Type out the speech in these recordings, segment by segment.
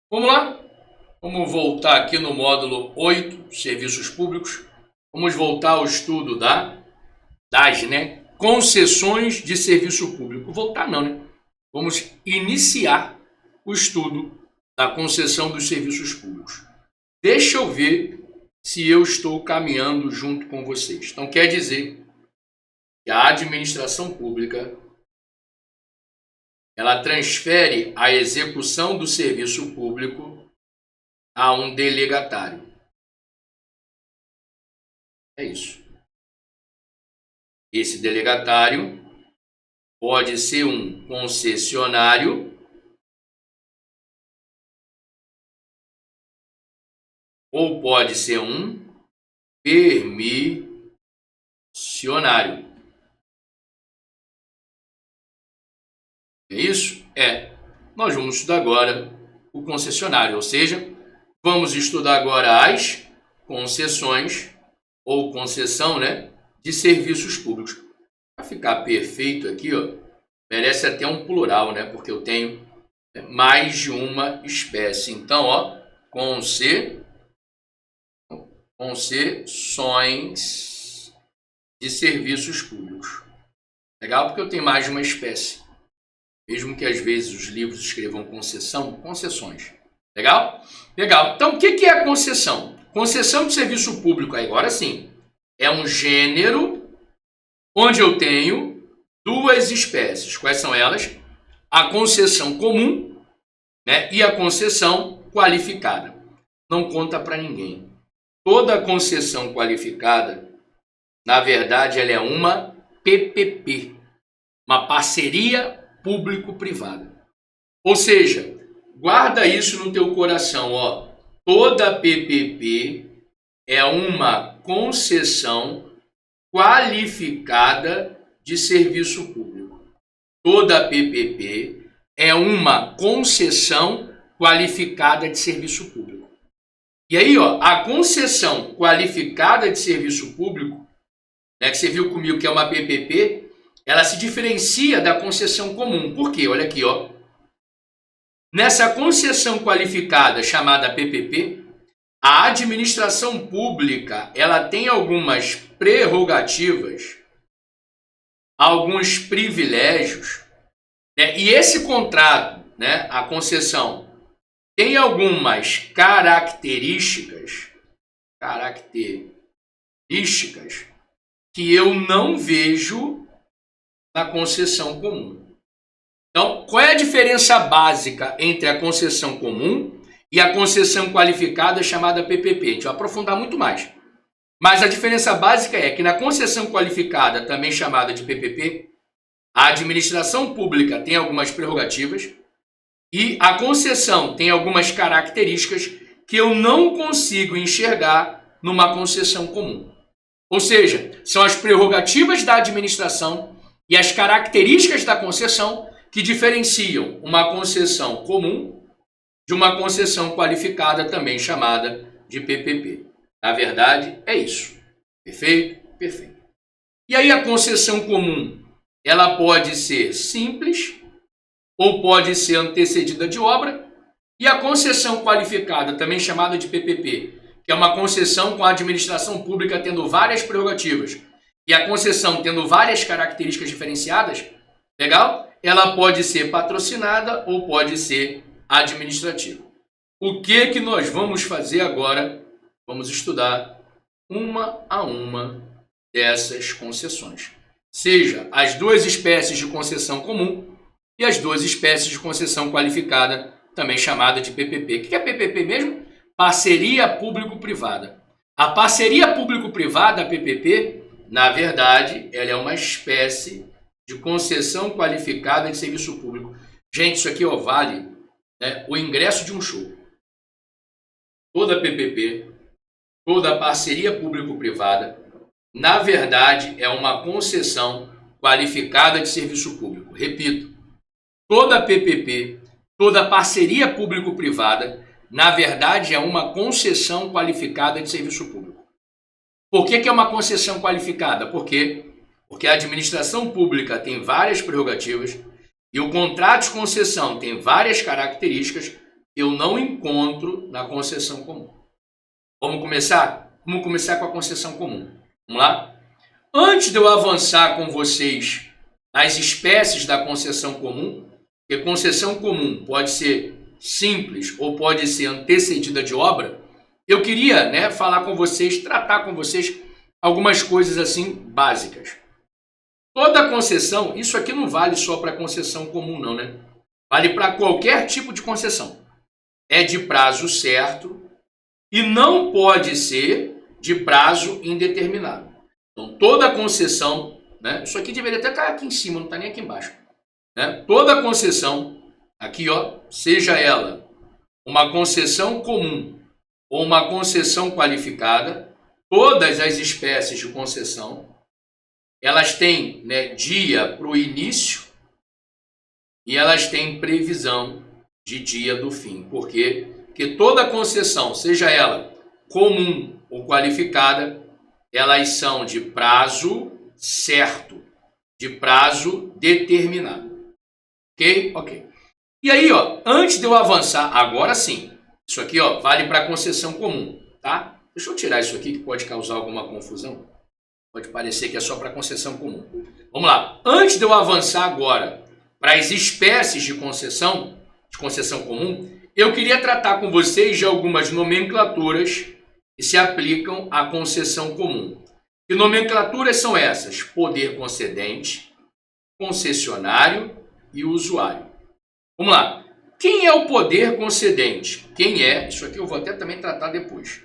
Vamos lá? Vamos voltar aqui no módulo 8, Serviços Públicos. Vamos voltar ao estudo das concessões de serviço público. Voltar não, né? Vamos iniciar o estudo da concessão dos serviços públicos. Deixa eu ver se eu estou caminhando junto com vocês. Então quer dizer que a administração pública ela transfere a execução do serviço público a um delegatário. É isso. Esse delegatário pode ser um concessionário ou pode ser um permissionário. É isso? Nós vamos estudar agora o concessionário, ou seja, vamos estudar agora as concessões ou concessão, de serviços públicos. Para ficar perfeito aqui, merece até um plural, porque eu tenho mais de uma espécie. Então, concessões de serviços públicos. Legal? Porque eu tenho mais de uma espécie. Mesmo que às vezes os livros escrevam concessões. Legal? Legal. Então, o que é a concessão? Concessão de serviço público, agora sim, é um gênero onde eu tenho duas espécies. Quais são elas? A concessão comum, e a concessão qualificada. Não conta para ninguém. Toda concessão qualificada, na verdade, ela é uma PPP, uma parceria público-privada. Ou seja, guarda isso no teu coração, Toda PPP é uma concessão qualificada de serviço público. Toda PPP é uma concessão qualificada de serviço público. E aí, a concessão qualificada de serviço público, que você viu comigo que é uma PPP, ela se diferencia da concessão comum. Por quê? Olha aqui, Nessa concessão qualificada chamada PPP, a administração pública ela tem algumas prerrogativas, alguns privilégios, e esse contrato, a concessão, tem algumas características que eu não vejo na concessão comum. Então, qual é a diferença básica entre a concessão comum e a concessão qualificada chamada PPP? A gente vai aprofundar muito mais. Mas a diferença básica é que na concessão qualificada, também chamada de PPP, a administração pública tem algumas prerrogativas e a concessão tem algumas características que eu não consigo enxergar numa concessão comum. Ou seja, são as prerrogativas da administração e as características da concessão que diferenciam uma concessão comum de uma concessão qualificada, também chamada de PPP. Na verdade, é isso. Perfeito? Perfeito. E aí a concessão comum, ela pode ser simples ou pode ser antecedida de obra. E a concessão qualificada, também chamada de PPP, que é uma concessão com a administração pública tendo várias prerrogativas e a concessão tendo várias características diferenciadas, legal? Ela pode ser patrocinada ou pode ser administrativa. O que nós vamos fazer agora? Vamos estudar uma a uma dessas concessões. Seja as duas espécies de concessão comum e as duas espécies de concessão qualificada, também chamada de PPP. O que é PPP mesmo? Parceria público-privada. A parceria público-privada, a PPP, na verdade, ela é uma espécie de concessão qualificada de serviço público. Gente, isso aqui vale o ingresso de um show. Toda PPP, toda parceria público-privada, na verdade, é uma concessão qualificada de serviço público. Repito, toda PPP, toda parceria público-privada, na verdade, é uma concessão qualificada de serviço público. Por que é uma concessão qualificada? Porque a administração pública tem várias prerrogativas e o contrato de concessão tem várias características eu não encontro na concessão comum. Vamos começar? Vamos começar com a concessão comum. Vamos lá? Antes de eu avançar com vocês nas espécies da concessão comum, porque concessão comum pode ser simples ou pode ser antecedida de obra, eu queria, falar com vocês, tratar com vocês algumas coisas assim básicas. Toda concessão, isso aqui não vale só para concessão comum não, né? Vale para qualquer tipo de concessão. É de prazo certo e não pode ser de prazo indeterminado. Então, toda concessão, isso aqui deveria até estar aqui em cima, não está nem aqui embaixo. Toda concessão, aqui, ó, seja ela uma concessão comum ou uma concessão qualificada, todas as espécies de concessão, elas têm dia para o início e elas têm previsão de dia do fim. Por quê? Porque toda concessão, seja ela comum ou qualificada, elas são de prazo certo, de prazo determinado. Ok? Ok. E aí, ó, antes de eu avançar, agora sim, isso aqui, ó, vale para concessão comum, tá? Deixa eu tirar isso aqui que pode causar alguma confusão. Pode parecer que é só para concessão comum. Vamos lá. Antes de eu avançar agora para as espécies de concessão comum, eu queria tratar com vocês de algumas nomenclaturas que se aplicam à concessão comum. Que nomenclaturas são essas? Poder concedente, concessionário e usuário. Vamos lá. Quem é o poder concedente? Quem é? Isso aqui eu vou até também tratar depois.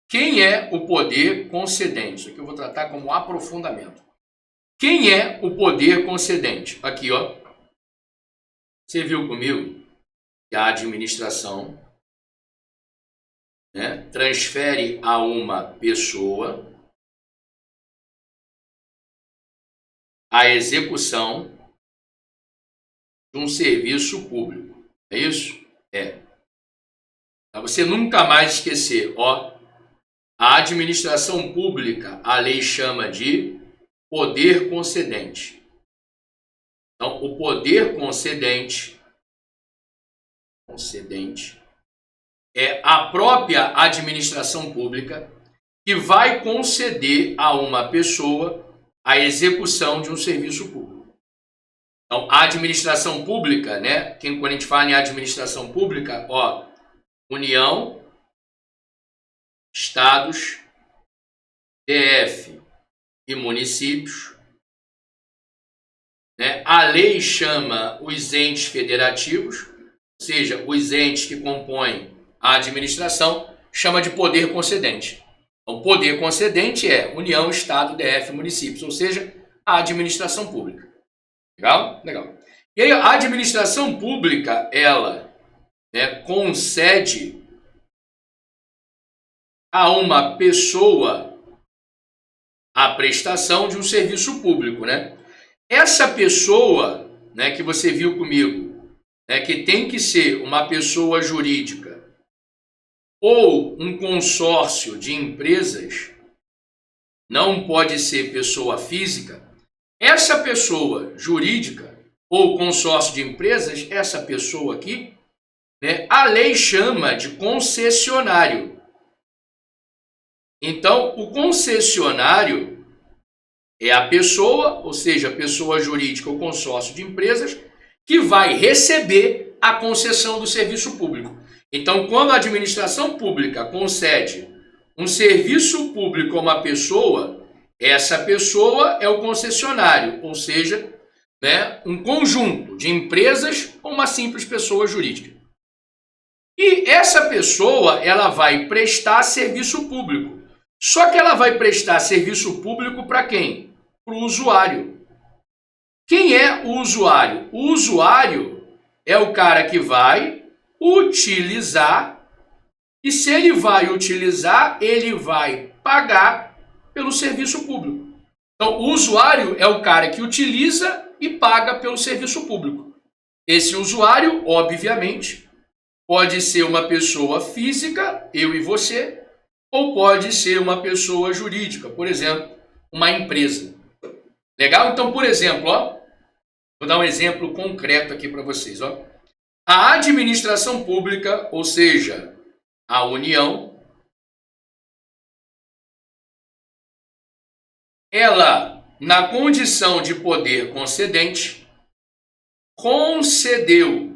Quem é o poder concedente? Isso aqui eu vou tratar como aprofundamento. Quem é o poder concedente? Aqui, ó. Você viu comigo que a administração transfere a uma pessoa a execução de um serviço público. É isso? É. Para você nunca mais esquecer, ó, a administração pública, a lei chama de poder concedente. Então, o poder concedente é a própria administração pública que vai conceder a uma pessoa a execução de um serviço público. Então, a administração pública, quando a gente fala em administração pública, ó, União, Estados, DF e municípios. A lei chama os entes federativos, ou seja, os entes que compõem a administração, chama de poder concedente. O poder concedente é União, Estado, DF, municípios, ou seja, a administração pública. Legal? Legal. E aí a administração pública, ela concede a uma pessoa a prestação de um serviço público, Essa pessoa, que você viu comigo, que tem que ser uma pessoa jurídica ou um consórcio de empresas, não pode ser pessoa física. Essa pessoa jurídica ou consórcio de empresas, essa pessoa aqui, a lei chama de concessionário. Então, o concessionário é a pessoa, ou seja, a pessoa jurídica ou consórcio de empresas, que vai receber a concessão do serviço público. Então, quando a administração pública concede um serviço público a uma pessoa, essa pessoa é o concessionário, ou seja, um conjunto de empresas ou uma simples pessoa jurídica. E essa pessoa, ela vai prestar serviço público. Só que ela vai prestar serviço público para quem? Para o usuário. Quem é o usuário? O usuário é o cara que vai utilizar, e se ele vai utilizar, ele vai pagar pelo serviço público. Então, o usuário é o cara que utiliza e paga pelo serviço público. Esse usuário, obviamente, pode ser uma pessoa física, eu e você, ou pode ser uma pessoa jurídica, por exemplo, uma empresa. Legal? Então, por exemplo, ó, vou dar um exemplo concreto aqui para vocês. Ó. A administração pública, ou seja, a União, ela, na condição de poder concedente, concedeu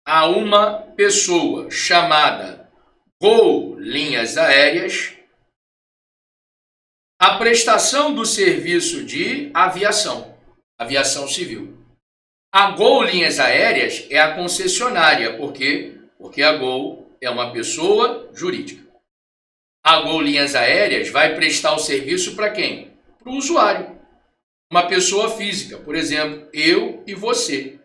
a uma pessoa chamada Gol Linhas Aéreas a prestação do serviço de aviação civil. A Gol Linhas Aéreas é a concessionária, porque a Gol é uma pessoa jurídica. A Gol Linhas Aéreas vai prestar o serviço para quem? Para o usuário. Uma pessoa física, por exemplo, eu e você.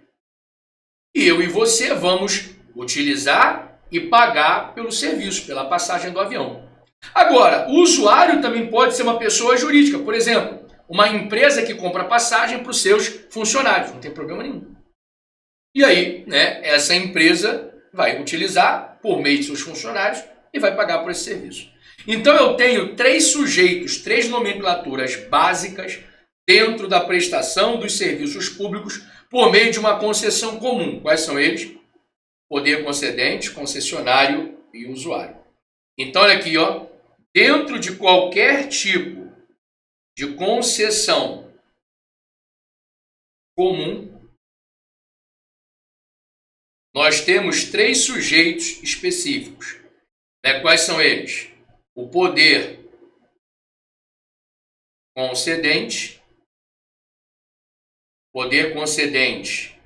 E eu e você vamos utilizar e pagar pelo serviço, pela passagem do avião. Agora, o usuário também pode ser uma pessoa jurídica, por exemplo, uma empresa que compra passagem para os seus funcionários, não tem problema nenhum. E aí, essa empresa vai utilizar por meio de seus funcionários e vai pagar por esse serviço. Então eu tenho três sujeitos, três nomenclaturas básicas dentro da prestação dos serviços públicos por meio de uma concessão comum. Quais são eles? Poder concedente, concessionário e usuário. Então olha aqui, dentro de qualquer tipo de concessão comum, nós temos três sujeitos específicos. Quais são eles? O poder concedente. Poder concedente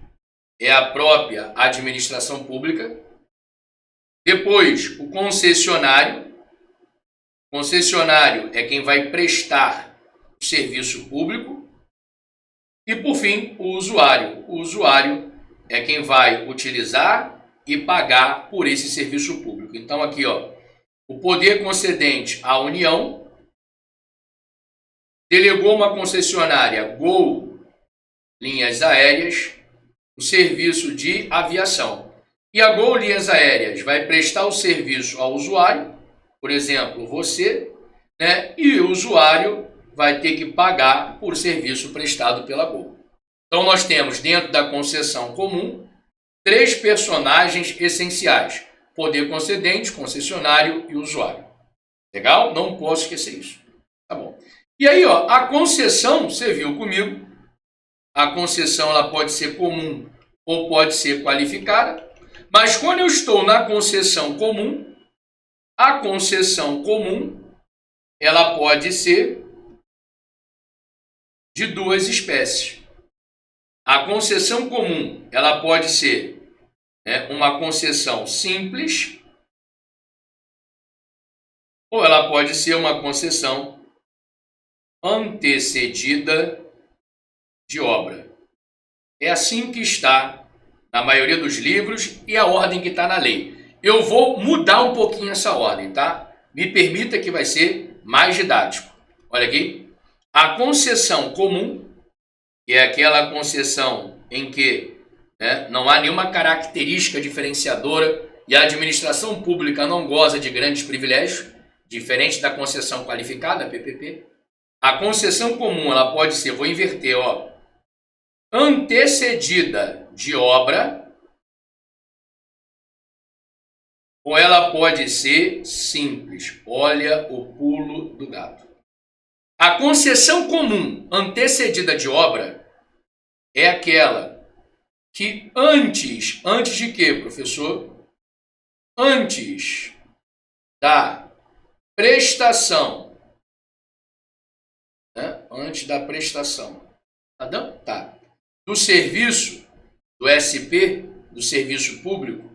é a própria administração pública. Depois, o concessionário. Concessionário é quem vai prestar o serviço público. E, por fim, o usuário. O usuário é quem vai utilizar e pagar por esse serviço público. Então, aqui, o poder concedente à União delegou uma concessionária Gol Linhas Aéreas o serviço de aviação. E a Gol Linhas Aéreas vai prestar o serviço ao usuário, por exemplo, você, e o usuário vai ter que pagar por serviço prestado pela Gol. Então nós temos dentro da concessão comum três personagens essenciais: poder concedente, concessionário e usuário. Legal? Não posso esquecer isso. Tá bom. E aí, a concessão, você viu comigo, a concessão ela pode ser comum ou pode ser qualificada, mas quando eu estou na concessão comum, a concessão comum ela pode ser de duas espécies. A concessão comum ela pode ser uma concessão simples ou ela pode ser uma concessão antecedida de obra. É assim que está na maioria dos livros e a ordem que está na lei. Eu vou mudar um pouquinho essa ordem, tá? Me permita que vai ser mais didático. Olha aqui. A concessão comum, que é aquela concessão em que não há nenhuma característica diferenciadora e a administração pública não goza de grandes privilégios, diferente da concessão qualificada, a PPP. A concessão comum ela pode ser, vou inverter, antecedida de obra, ou ela pode ser simples. Olha o pulo do gato. A concessão comum antecedida de obra é aquela que antes de quê, professor? Antes da prestação, antes da prestação, tá? Do serviço, do SP, do serviço público,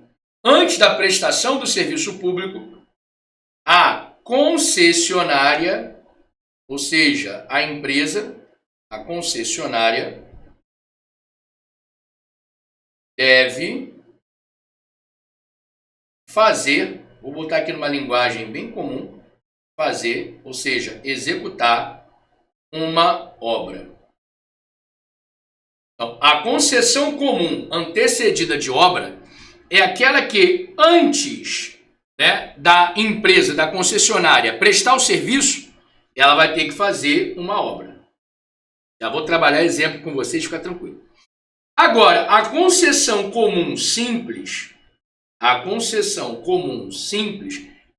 antes da prestação do serviço público, a concessionária, ou seja, a empresa, a concessionária, deve fazer, vou botar aqui numa linguagem bem comum, fazer, ou seja, executar uma obra. Então, a concessão comum antecedida de obra é aquela que antes da empresa, da concessionária, prestar o serviço, ela vai ter que fazer uma obra. Já vou trabalhar exemplo com vocês, fica tranquilo. Agora, a concessão comum simples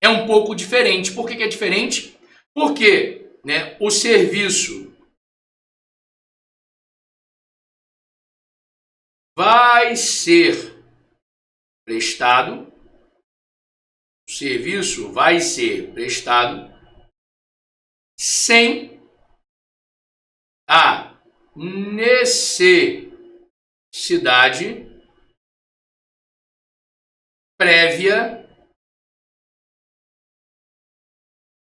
é um pouco diferente. Por que é diferente? Porque, né, o serviço vai ser prestado, sem a necessidade prévia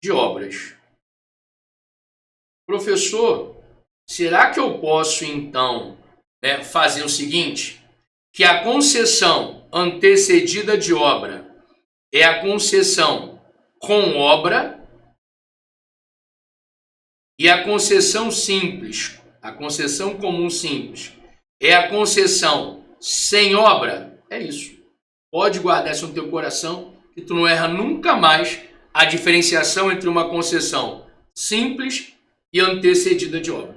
de obras. Professor, será que eu posso então fazer o seguinte? Que a concessão antecedida de obra é a concessão com obra e a concessão simples, a concessão comum simples, é a concessão sem obra? É isso. Pode guardar isso no teu coração, que tu não erra nunca mais a diferenciação entre uma concessão simples e antecedida de obra.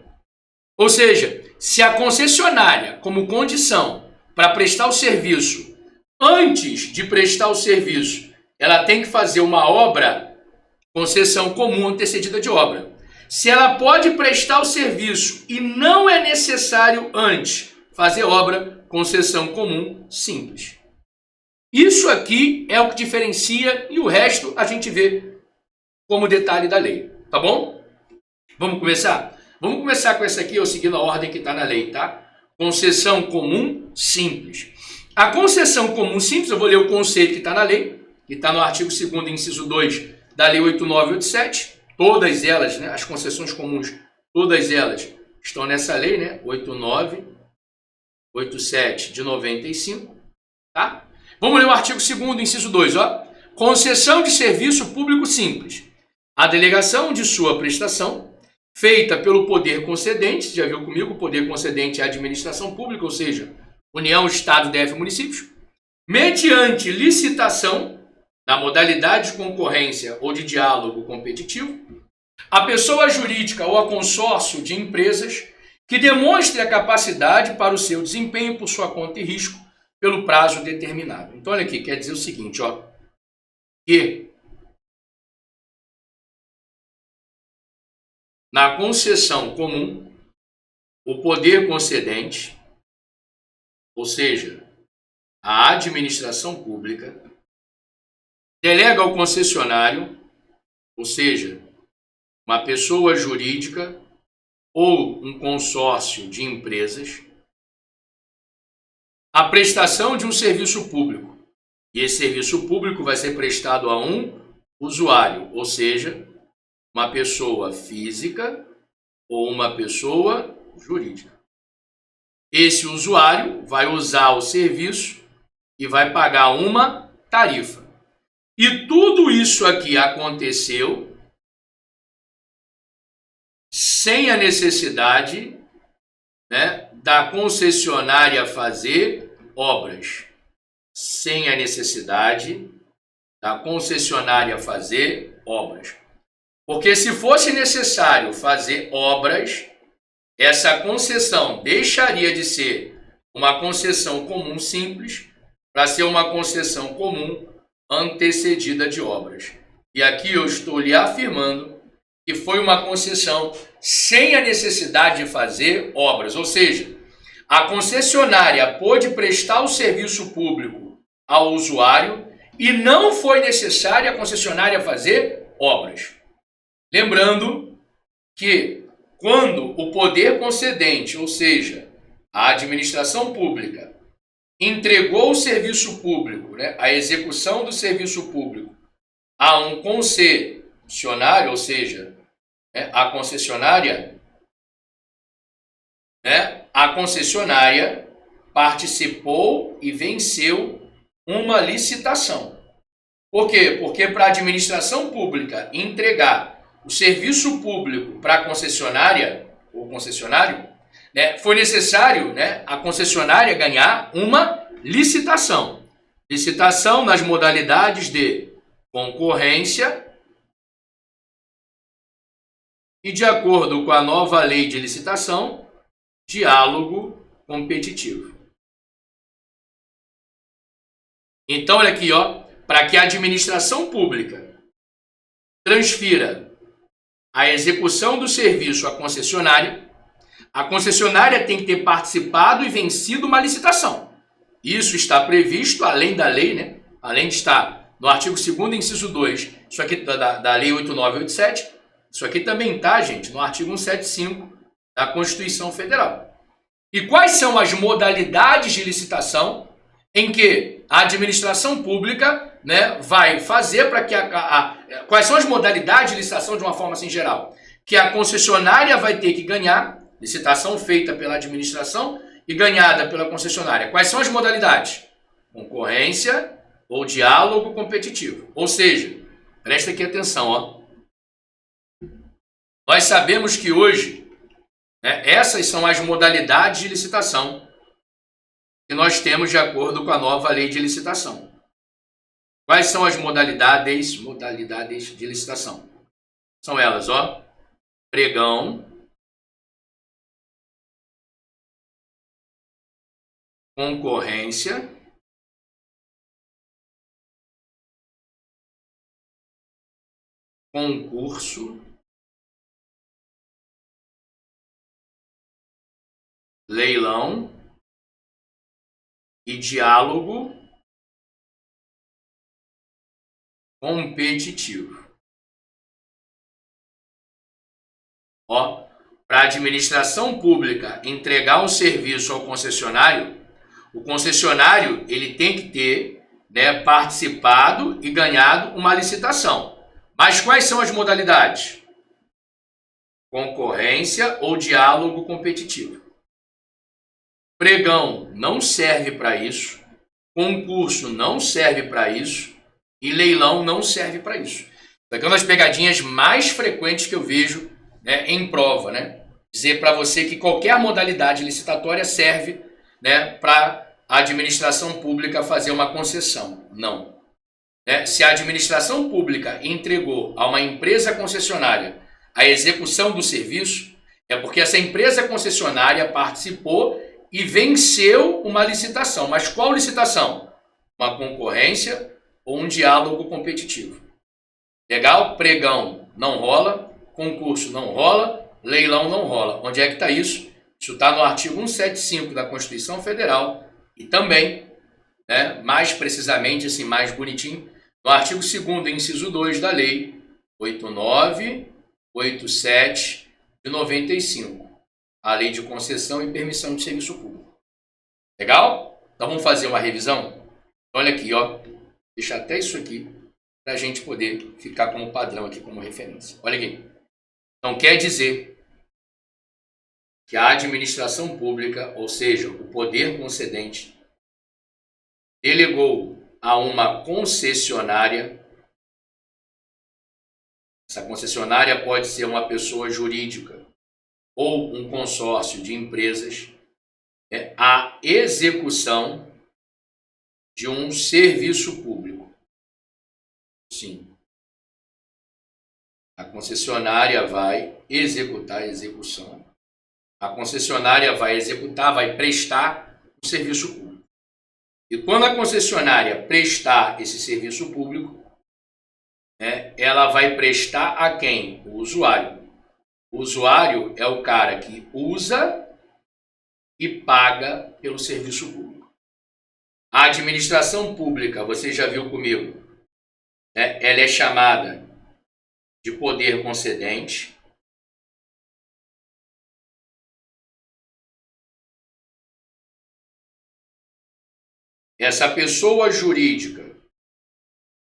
Ou seja, se a concessionária, como condição para prestar o serviço, antes de prestar o serviço, ela tem que fazer uma obra, concessão comum antecedida de obra. Se ela pode prestar o serviço e não é necessário antes fazer obra, concessão comum simples. Isso aqui é o que diferencia e o resto a gente vê como detalhe da lei, tá bom? Vamos começar? Vamos começar com essa aqui, eu seguindo a ordem que está na lei, tá? Concessão comum simples. A concessão comum simples, eu vou ler o conceito que está na lei, que está no artigo 2º, inciso 2 da lei 8987. Todas elas, né, as concessões comuns, todas elas estão nessa lei, né? 8987 de 95, tá? Vamos ler o artigo 2º, inciso 2, ó. Concessão de serviço público simples. A delegação de sua prestação, feita pelo poder concedente, já viu comigo, o poder concedente é a administração pública, ou seja, União, Estado, DF, municípios, mediante licitação, na modalidade de concorrência ou de diálogo competitivo, a pessoa jurídica ou a consórcio de empresas que demonstre a capacidade para o seu desempenho por sua conta e risco pelo prazo determinado. Então, olha aqui, quer dizer o seguinte, ó, que na concessão comum, o poder concedente, ou seja, a administração pública, delega ao concessionário, ou seja, uma pessoa jurídica ou um consórcio de empresas, a prestação de um serviço público. E esse serviço público vai ser prestado a um usuário, ou seja, uma pessoa física ou uma pessoa jurídica. Esse usuário vai usar o serviço e vai pagar uma tarifa. E tudo isso aqui aconteceu sem a necessidade, né, da concessionária fazer obras. Sem a necessidade da concessionária fazer obras. Porque se fosse necessário fazer obras, essa concessão deixaria de ser uma concessão comum simples para ser uma concessão comum antecedida de obras. E aqui eu estou lhe afirmando que foi uma concessão sem a necessidade de fazer obras. Ou seja, a concessionária pôde prestar o serviço público ao usuário e não foi necessário a concessionária fazer obras. Lembrando que quando o poder concedente, ou seja, a administração pública, entregou o serviço público, né, a execução do serviço público a um concessionário, ou seja, a concessionária participou e venceu uma licitação. Por quê? Porque para a administração pública entregar o serviço público para a concessionária ou concessionário, né, foi necessário, né, a concessionária ganhar uma licitação. Licitação nas modalidades de concorrência e, de acordo com a nova lei de licitação, diálogo competitivo. Então, olha aqui, ó, para que a administração pública transfira a execução do serviço à concessionária, a concessionária tem que ter participado e vencido uma licitação. Isso está previsto, além da lei, né? Além de estar no artigo 2º, inciso 2, isso aqui da Lei 8987, isso aqui também está, gente, no artigo 175 da Constituição Federal. E quais são as modalidades de licitação em que a administração pública, né, vai fazer para que quais são as modalidades de licitação de uma forma assim geral? Que a concessionária vai ter que ganhar, licitação feita pela administração e ganhada pela concessionária. Quais são as modalidades? Concorrência ou diálogo competitivo. Ou seja, presta aqui atenção, ó. Nós sabemos que hoje, né, essas são as modalidades de licitação que nós temos de acordo com a nova lei de licitação. Quais são as modalidades de licitação? São elas, ó, pregão, concorrência, concurso, leilão e diálogo competitivo. Ó, para a administração pública entregar um serviço ao concessionário, o concessionário ele tem que ter, né, participado e ganhado uma licitação. Mas quais são as modalidades? Concorrência ou diálogo competitivo. Pregão não serve para isso, concurso não serve para isso e leilão não serve para isso. Isso aqui é uma das pegadinhas mais frequentes que eu vejo, né, em prova, né? Dizer para você que qualquer modalidade licitatória serve, né, para a administração pública fazer uma concessão. Não. Né? Se a administração pública entregou a uma empresa concessionária a execução do serviço, é porque essa empresa concessionária participou e venceu uma licitação. Mas qual licitação? Uma concorrência ou um diálogo competitivo. Legal? Pregão não rola, concurso não rola, leilão não rola. Onde é que está isso? Isso está no artigo 175 da Constituição Federal e também, né, mais precisamente, assim, mais bonitinho, no artigo 2º, inciso 2 da Lei 8987 de 95. A Lei de Concessão e Permissão de Serviço Público. Legal? Então vamos fazer uma revisão? Olha aqui, ó. Deixa até isso aqui para a gente poder ficar como padrão aqui, como referência. Olha aqui. Então quer dizer que a administração pública, ou seja, o poder concedente, delegou a uma concessionária. Essa concessionária pode ser uma pessoa jurídica ou um consórcio de empresas, a execução de um serviço público. Sim. A concessionária vai executar a execução. A concessionária vai executar, vai prestar o serviço público. E quando a concessionária prestar esse serviço público, né, ela vai prestar a quem? O usuário. O usuário é o cara que usa e paga pelo serviço público. A administração pública, você já viu comigo, né, ela é chamada de poder concedente. Essa pessoa jurídica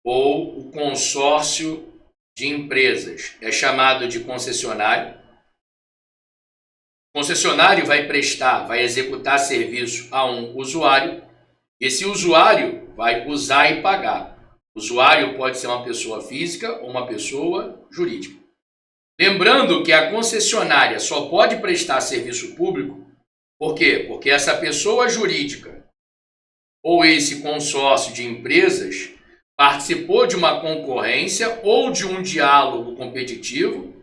ou o consórcio de empresas é chamado de concessionário. O concessionário vai prestar, vai executar serviço a um usuário. Esse usuário vai usar e pagar. O usuário pode ser uma pessoa física ou uma pessoa jurídica. Lembrando que a concessionária só pode prestar serviço público, por quê? Porque essa pessoa jurídica ou esse consórcio de empresas participou de uma concorrência ou de um diálogo competitivo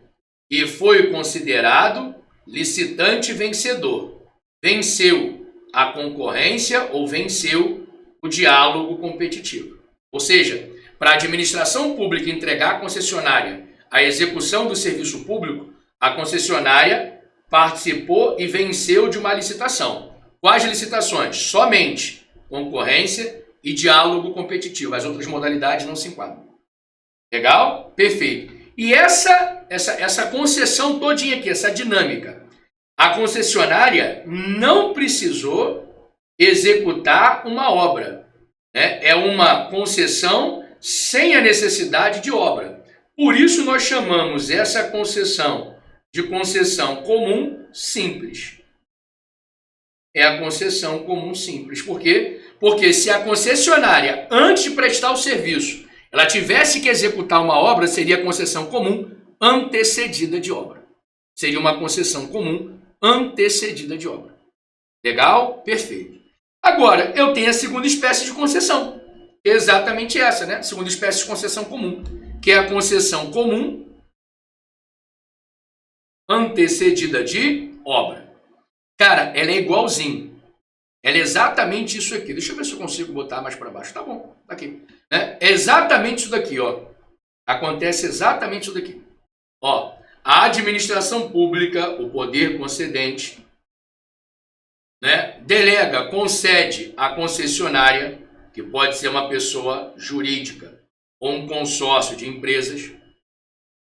e foi considerado licitante vencedor. Venceu. a concorrência ou venceu o diálogo competitivo. Ou seja, para a administração pública entregar à concessionária a execução do serviço público, a concessionária participou e venceu de uma licitação. Quais licitações? Somente concorrência e diálogo competitivo. As outras modalidades não se enquadram. Legal? Perfeito. E essa concessão todinha aqui, essa dinâmica, a concessionária não precisou executar uma obra, né? É uma concessão sem a necessidade de obra. Por isso nós chamamos essa concessão de concessão comum simples. É a concessão comum simples. Por quê? Porque se a concessionária, antes de prestar o serviço, ela tivesse que executar uma obra, seria concessão comum antecedida de obra. Seria uma concessão comum antecedida de obra. Legal? Perfeito. Agora, eu tenho a segunda espécie de concessão. Exatamente essa, né? Segunda espécie de concessão comum, que é a concessão comum antecedida de obra. Cara, ela é igualzinho. Ela é exatamente isso aqui. Deixa eu ver se eu consigo botar mais para baixo. Tá bom, tá aqui. Né? É exatamente isso daqui, ó. Acontece exatamente isso daqui. Ó, a administração pública, o poder concedente, né, delega, concede à concessionária, que pode ser uma pessoa jurídica ou um consórcio de empresas.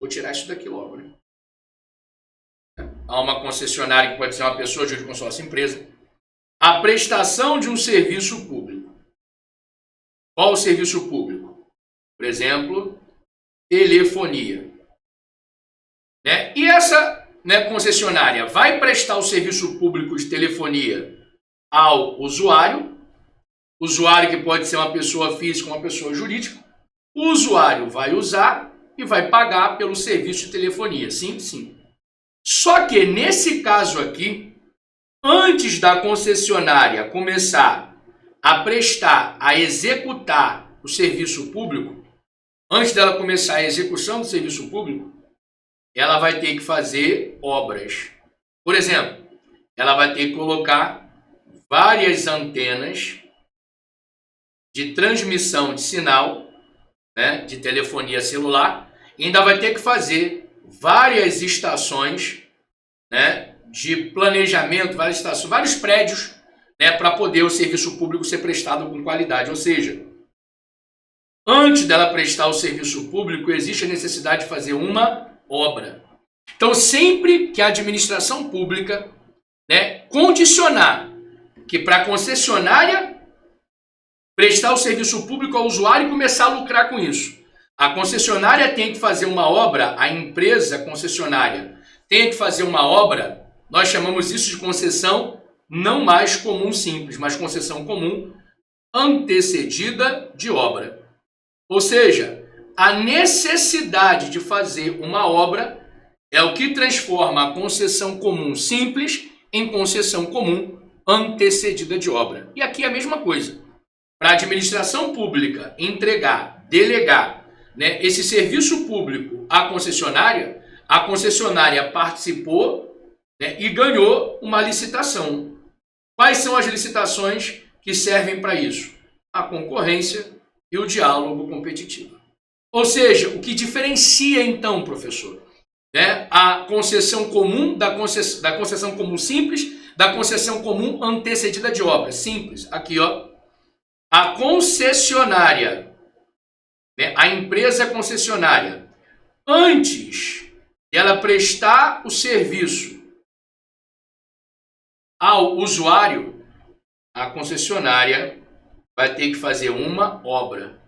Vou tirar isso daqui logo, né? Há uma concessionária que pode ser uma pessoa jurídica, consórcio, empresa. A prestação de um serviço público. Qual o serviço público? Por exemplo, telefonia. Né? E essa, né, concessionária vai prestar o serviço público de telefonia ao usuário que pode ser uma pessoa física ou uma pessoa jurídica. O usuário vai usar e vai pagar pelo serviço de telefonia. Sim, sim. Só que nesse caso aqui, antes da concessionária começar a prestar, a executar o serviço público, antes dela começar a execução do serviço público, ela vai ter que fazer obras. Por exemplo, ela vai ter que colocar várias antenas de transmissão de sinal, né, de telefonia celular, e ainda vai ter que fazer várias estações, né, de planejamento, vários prédios, né, para poder o serviço público ser prestado com qualidade. Ou seja, antes dela prestar o serviço público, existe a necessidade de fazer uma obra. Então, sempre que a administração pública, né, condicionar que para a concessionária prestar o serviço público ao usuário e começar a lucrar com isso, a concessionária tem que fazer uma obra, a empresa concessionária tem que fazer uma obra, nós chamamos isso de concessão não mais comum simples, mas concessão comum antecedida de obra. Ou seja, a necessidade de fazer uma obra é o que transforma a concessão comum simples em concessão comum antecedida de obra. E aqui é a mesma coisa. Para a administração pública entregar, delegar, né, esse serviço público à concessionária, a concessionária participou, né, e ganhou uma licitação. Quais são as licitações que servem para isso? A concorrência e o diálogo competitivo. Ou seja, o que diferencia então, professor, né, a concessão comum da concessão comum simples, da concessão comum antecedida de obra? Simples. Aqui, ó. A concessionária, né, a empresa concessionária, antes de ela prestar o serviço ao usuário, a concessionária vai ter que fazer uma obra.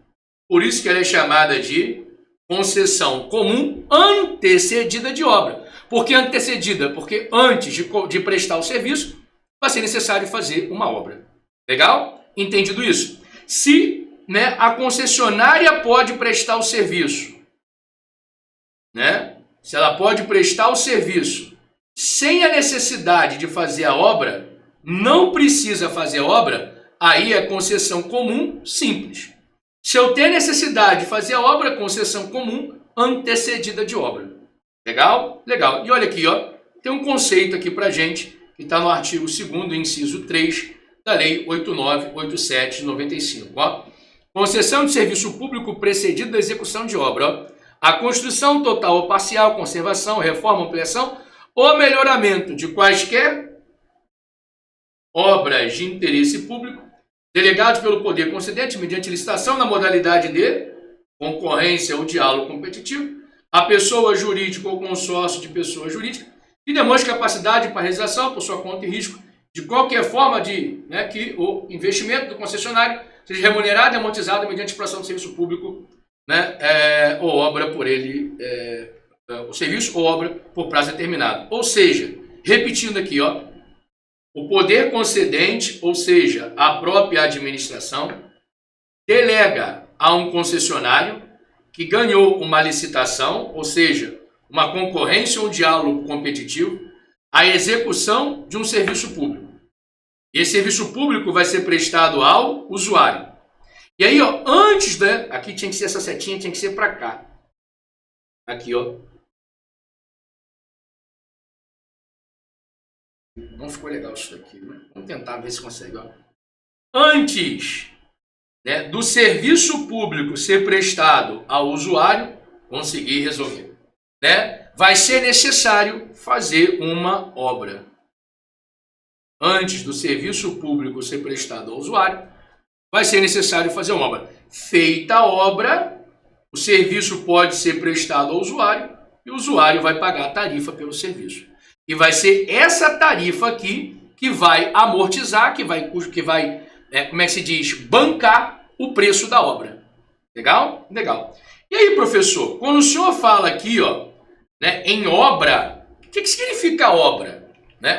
Por isso que ela é chamada de concessão comum antecedida de obra. Por que antecedida? Porque antes de prestar o serviço, vai ser necessário fazer uma obra. Legal? Entendido isso? Se, né, a concessionária pode prestar o serviço, né? Se ela pode prestar o serviço sem a necessidade de fazer a obra, não precisa fazer obra, aí é concessão comum simples. Se eu tenho necessidade de fazer a obra, concessão comum antecedida de obra. Legal? Legal. E olha aqui, ó, tem um conceito aqui pra gente, que está no artigo 2º, inciso 3, da Lei 8987 de 95. Ó. Concessão de serviço público precedido da execução de obra. Ó. A construção total ou parcial, conservação, reforma, ampliação ou melhoramento de quaisquer obras de interesse público, delegados pelo poder concedente mediante licitação na modalidade de concorrência ou diálogo competitivo, a pessoa jurídica ou consórcio de pessoa jurídica, que demonstre capacidade para realização por sua conta e risco, de qualquer forma que o investimento do concessionário seja remunerado e amortizado mediante exploração de serviço público, ou obra por ele, o serviço ou obra por prazo determinado. Ou seja, repetindo aqui, ó, o poder concedente, ou seja, a própria administração, delega a um concessionário que ganhou uma licitação, ou seja, uma concorrência ou um diálogo competitivo, a execução de um serviço público. E esse serviço público vai ser prestado ao usuário. E aí, ó, antes, aqui tinha que ser essa setinha, tinha que ser para cá. Aqui, ó. Não ficou legal isso daqui, né? Vamos tentar ver se consegue, ó. Antes, do serviço público ser prestado ao usuário, conseguir resolver, vai ser necessário fazer uma obra. Antes do serviço público ser prestado ao usuário, vai ser necessário fazer uma obra. Feita a obra, o serviço pode ser prestado ao usuário e o usuário vai pagar a tarifa pelo serviço. E vai ser essa tarifa aqui que vai amortizar, que vai como é que se diz, bancar o preço da obra. Legal? Legal. E aí, professor, quando o senhor fala aqui, ó, em obra, o que significa obra?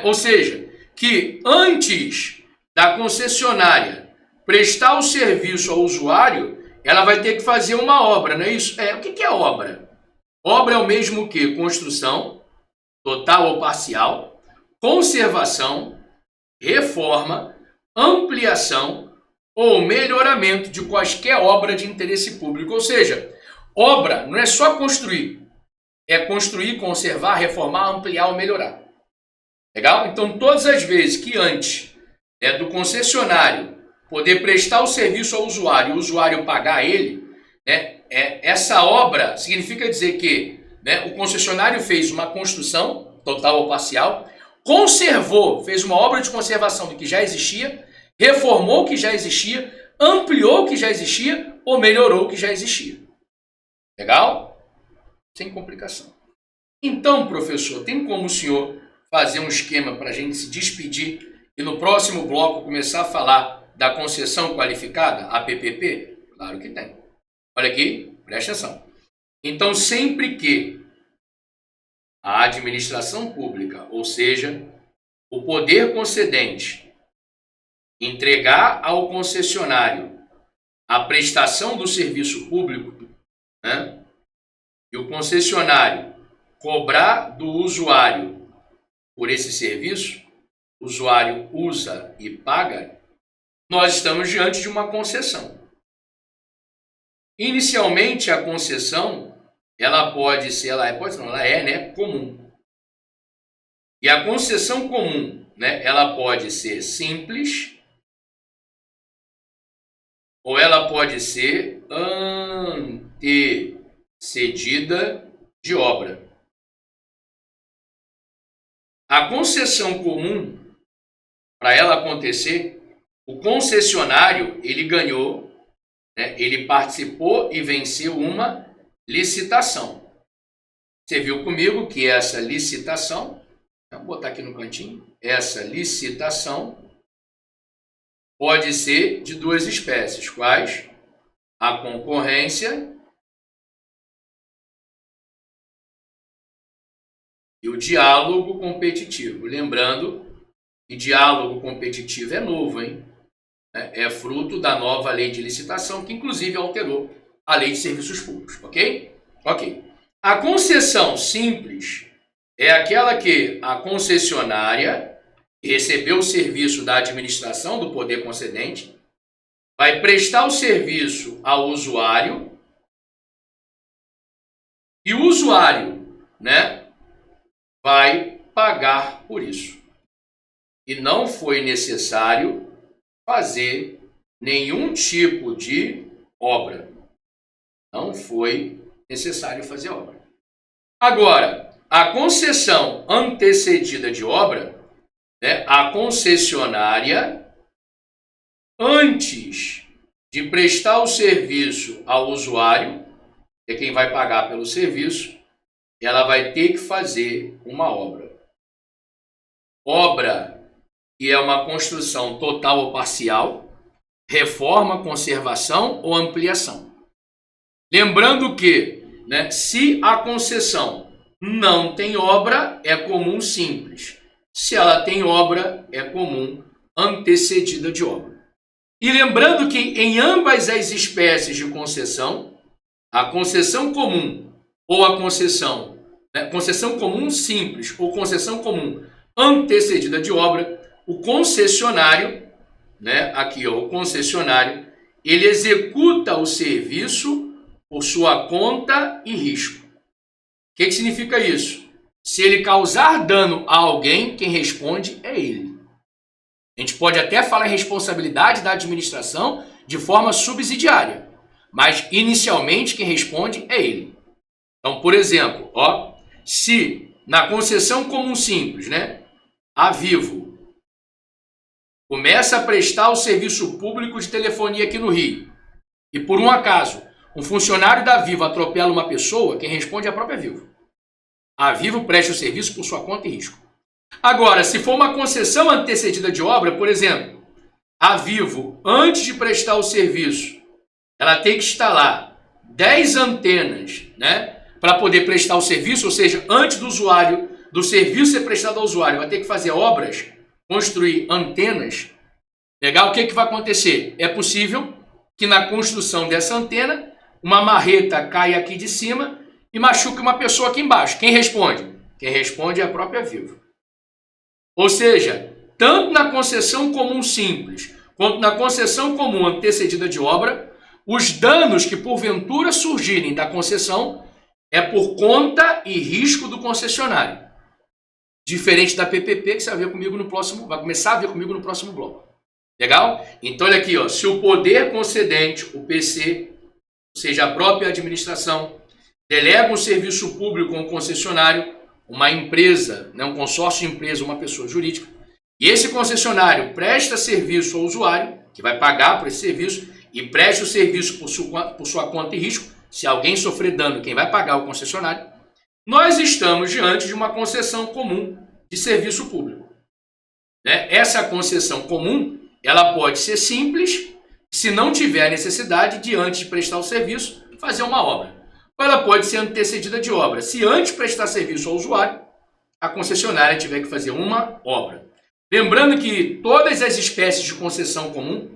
Ou seja, que antes da concessionária prestar o serviço ao usuário, ela vai ter que fazer uma obra, não é isso? O que é obra? Obra é o mesmo que construção, total ou parcial, conservação, reforma, ampliação ou melhoramento de quaisquer obra de interesse público. Ou seja, obra não é só construir, é construir, conservar, reformar, ampliar ou melhorar. Legal? Então, todas as vezes que antes do concessionário poder prestar o serviço ao usuário e o usuário pagar ele, essa obra significa dizer que o concessionário fez uma construção, total ou parcial, conservou, fez uma obra de conservação do que já existia, reformou o que já existia, ampliou o que já existia ou melhorou o que já existia. Legal? Sem complicação. Então, professor, tem como o senhor fazer um esquema para a gente se despedir e no próximo bloco começar a falar da concessão qualificada, a PPP? Claro que tem. Olha aqui, preste atenção. Então, sempre que a administração pública, ou seja, o poder concedente, entregar ao concessionário a prestação do serviço público, e o concessionário cobrar do usuário por esse serviço, o usuário usa e paga, nós estamos diante de uma concessão. Inicialmente, a concessão, ela é comum. E a concessão comum, ela pode ser simples ou ela pode ser antecedida de obra. A concessão comum, para ela acontecer, o concessionário, ele ganhou, ele participou e venceu uma licitação. Você viu comigo que essa licitação, vou botar aqui no cantinho, essa licitação pode ser de duas espécies. Quais? A concorrência e o diálogo competitivo. Lembrando que diálogo competitivo é novo, hein? É fruto da nova lei de licitação, que inclusive alterou a lei de serviços públicos, ok? Ok. A concessão simples é aquela que a concessionária recebeu o serviço da administração do poder concedente, vai prestar o serviço ao usuário e o usuário, vai pagar por isso. E não foi necessário fazer nenhum tipo de obra. Não foi necessário fazer obra. Agora, a concessão antecedida de obra, né, a concessionária, antes de prestar o serviço ao usuário, que é quem vai pagar pelo serviço, ela vai ter que fazer uma obra. Obra que é uma construção total ou parcial, reforma, conservação ou ampliação. Lembrando que, né, se a concessão não tem obra, é comum simples. Se ela tem obra, é comum antecedida de obra. E lembrando que em ambas as espécies de concessão, a concessão comum ou a concessão, né, concessão comum simples ou concessão comum antecedida de obra, o concessionário, né, aqui ó, o concessionário, ele executa o serviço por sua conta e risco. O que significa isso? Se ele causar dano a alguém, quem responde é ele. A gente pode até falar em responsabilidade da administração de forma subsidiária, mas inicialmente quem responde é ele. Então, por exemplo, ó, se na concessão comum simples, né, a Vivo começa a prestar o serviço público de telefonia aqui no Rio e por um acaso um funcionário da Vivo atropela uma pessoa, quem responde é a própria Vivo. A Vivo presta o serviço por sua conta e risco. Agora, se for uma concessão antecedida de obra, por exemplo, a Vivo, antes de prestar o serviço, ela tem que instalar 10 antenas, né, para poder prestar o serviço, ou seja, antes do serviço ser prestado ao usuário, vai ter que fazer obras, construir antenas. Legal? O que vai acontecer? É possível que na construção dessa antena, uma marreta caia aqui de cima e machuque uma pessoa aqui embaixo. Quem responde? Quem responde é a própria Vivo. Ou seja, tanto na concessão comum simples, quanto na concessão comum antecedida de obra, os danos que porventura surgirem da concessão é por conta e risco do concessionário. Diferente da PPP, que você vai ver comigo no próximo, vai começar a ver comigo no próximo bloco. Legal? Então olha aqui, ó, se o poder concedente, o PC, ou seja, a própria administração, delega um serviço público a um concessionário, uma empresa, né, um consórcio de empresa, uma pessoa jurídica, e esse concessionário presta serviço ao usuário, que vai pagar por esse serviço, e presta o serviço por sua conta e risco. Se alguém sofrer dano, quem vai pagar é o concessionário. Nós estamos diante de uma concessão comum de serviço público. Né? Essa concessão comum, ela pode ser simples, se não tiver necessidade de, antes de prestar o serviço, fazer uma obra. Ou ela pode ser antecedida de obra. Se antes de prestar serviço ao usuário, a concessionária tiver que fazer uma obra. Lembrando que todas as espécies de concessão comum,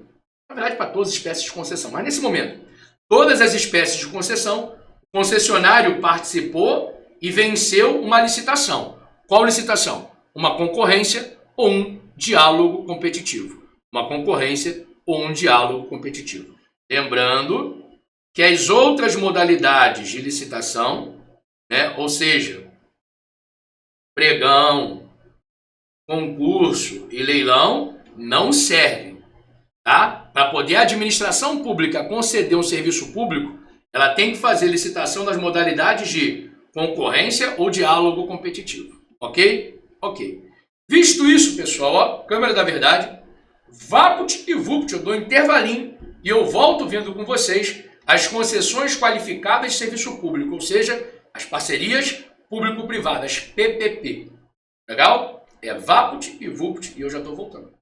na verdade para todas as espécies de concessão, mas nesse momento, todas as espécies de concessão, o concessionário participou e venceu uma licitação. Qual licitação? Uma concorrência ou um diálogo competitivo. Uma concorrência ou um diálogo competitivo. Lembrando que as outras modalidades de licitação, né, ou seja, pregão, concurso e leilão, não servem. Tá? Para poder a administração pública conceder um serviço público, ela tem que fazer licitação das modalidades de concorrência ou diálogo competitivo. Ok? Ok. Visto isso, pessoal, ó, câmera da verdade, Vapt e Vupt, eu dou um intervalinho e eu volto vendo com vocês as concessões qualificadas de serviço público, ou seja, as parcerias público-privadas, PPP. Legal? É Vapt e Vupt e eu já estou voltando.